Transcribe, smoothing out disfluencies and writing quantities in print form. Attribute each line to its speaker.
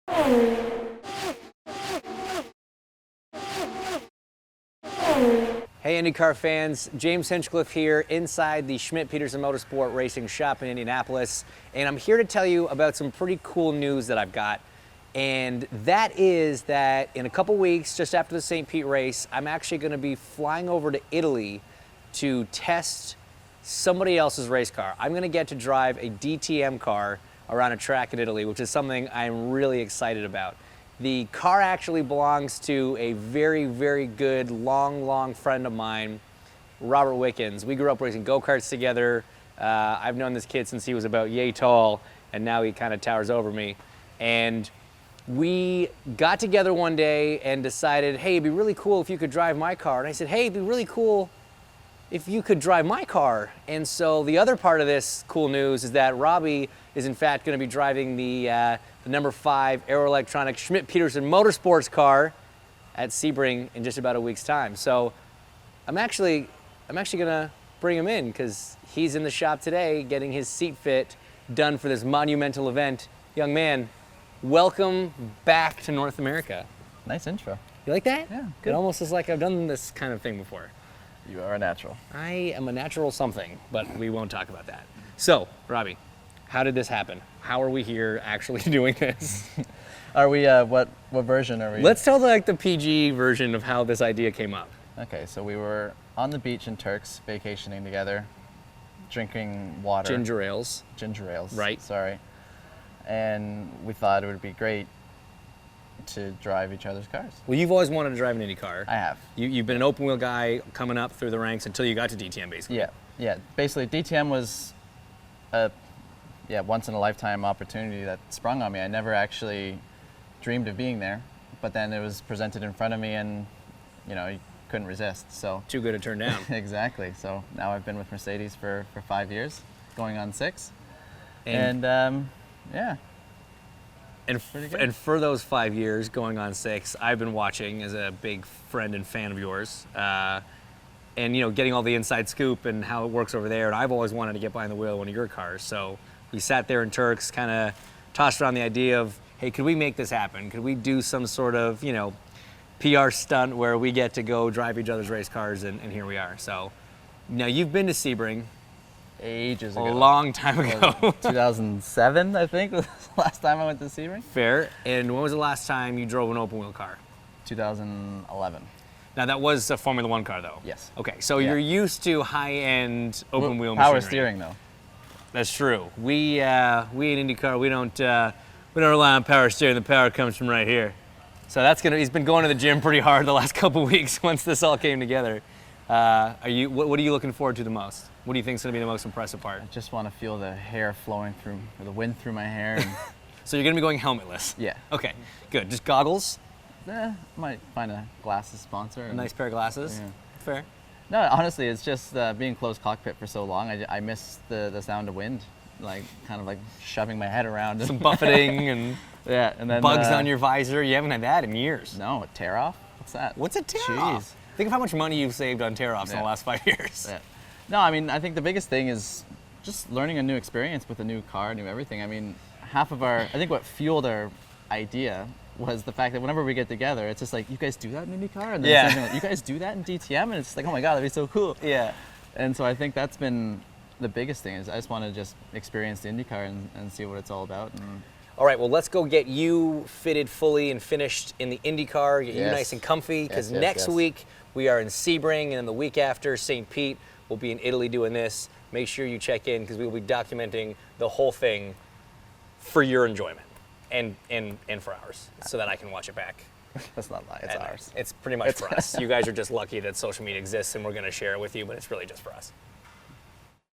Speaker 1: Hey IndyCar fans, James Hinchcliffe here inside the Schmidt-Peterson Motorsport Racing shop in Indianapolis, and I'm here to tell you about some pretty cool news that I've got. And that is that in a couple weeks, just after the St. Pete race, I'm actually going to be flying over to Italy to test somebody else's race car. I'm going to get to drive a DTM car around a track in Italy, which is something I'm really excited about. The car actually belongs to a very, very good, long friend of mine, Robert Wickens. We grew up racing go-karts together. I've known this kid since he was about yay tall, and now he kind of towers over me. And we got together one day and decided, hey, it'd be really cool if you could drive my car. And I said, hey, it'd be really cool if you could drive my car. And so the other part of this cool news is that Robbie is in fact going to be driving the number 5 Aero Electronic Schmidt-Peterson Motorsports car at Sebring in just about a week's time. So I'm actually gonna bring him in because he's in the shop today getting his seat fit done for this monumental event. Young man, welcome back to North America.
Speaker 2: Nice intro.
Speaker 1: You like that?
Speaker 2: Yeah, good.
Speaker 1: It almost is like I've done this kind of thing before.
Speaker 2: You are a natural.
Speaker 1: I am a natural something, but we won't talk about that. So, Robbie, how did this happen? How are we here actually doing this?
Speaker 2: Are we, what version are we?
Speaker 1: Let's tell the PG version of how this idea came up.
Speaker 2: Okay, so we were on the beach in Turks, vacationing together, drinking water.
Speaker 1: Ginger ales.
Speaker 2: Ginger ales.
Speaker 1: Right.
Speaker 2: Sorry. And we thought it would be great to drive each other's cars.
Speaker 1: Well, you've always wanted to drive an Indy car.
Speaker 2: I have.
Speaker 1: You've been an open wheel guy coming up through the ranks until you got to DTM, basically.
Speaker 2: Yeah. Basically, DTM was a once in a lifetime opportunity that sprung on me. I never actually dreamed of being there, but then it was presented in front of me, and you couldn't resist. So
Speaker 1: Too good to turn down.
Speaker 2: Exactly. So now I've been with Mercedes for 5 years, going on 6,
Speaker 1: And
Speaker 2: yeah.
Speaker 1: And for those 5 years, going on 6, I've been watching as a big friend and fan of yours, and getting all the inside scoop and how it works over there. And I've always wanted to get behind the wheel of one of your cars. So we sat there in Turks, kind of tossed around the idea of, hey, could we make this happen? Could we do some sort of PR stunt where we get to go drive each other's race cars? And here we are. So now you've been to Sebring.
Speaker 2: Ages ago.
Speaker 1: A long time ago.
Speaker 2: 2007, I think, was the last time I went to Sebring.
Speaker 1: Fair. And when was the last time you drove an open wheel car?
Speaker 2: 2011.
Speaker 1: Now that was a Formula One car, though.
Speaker 2: Yes.
Speaker 1: Okay, so you're used to high-end open wheel
Speaker 2: power
Speaker 1: machinery.
Speaker 2: steering, though.
Speaker 1: That's true. We in IndyCar we don't rely on power steering. The power comes from right here. So he's been going to the gym pretty hard the last couple weeks once this all came together. What are you looking forward to the most? What do you think is going to be the most impressive part?
Speaker 2: I just want to feel the hair flowing through, or the wind through my hair. And
Speaker 1: So you're going to be going helmetless?
Speaker 2: Yeah.
Speaker 1: Okay, good. Just goggles?
Speaker 2: Might find a glasses sponsor.
Speaker 1: A nice pair of glasses?
Speaker 2: Yeah.
Speaker 1: Fair.
Speaker 2: No, honestly, it's just being closed cockpit for so long. I miss the sound of wind, kind of shoving my head around.
Speaker 1: Some buffeting and
Speaker 2: yeah, and then
Speaker 1: bugs on your visor. You haven't had that in years.
Speaker 2: No, a tear off? What's that?
Speaker 1: What's a tear off? Think of how much money you've saved on tear offs in the last 5 years.
Speaker 2: Yeah. No, I mean, I think the biggest thing is just learning a new experience with a new car, new everything. I mean, I think what fueled our idea was the fact that whenever we get together, it's just like, you guys do that in IndyCar? And then something like, you guys do that in DTM? And it's just like, oh my God, that'd be so cool.
Speaker 1: Yeah.
Speaker 2: And so I think that's been the biggest thing, is I just want to just experience the IndyCar and see what it's all about. And
Speaker 1: all right, well, let's go get you fitted fully and finished in the IndyCar, get you nice and comfy, because next week we are in Sebring, and then the week after, St. Pete, we'll be in Italy doing this. Make sure you check in, because we will be documenting the whole thing for your enjoyment and for ours, so that I can watch it back.
Speaker 2: That's not lie, it's ours.
Speaker 1: It's pretty much for us. You guys are just lucky that social media exists, and we're going to share it with you, but it's really just for us.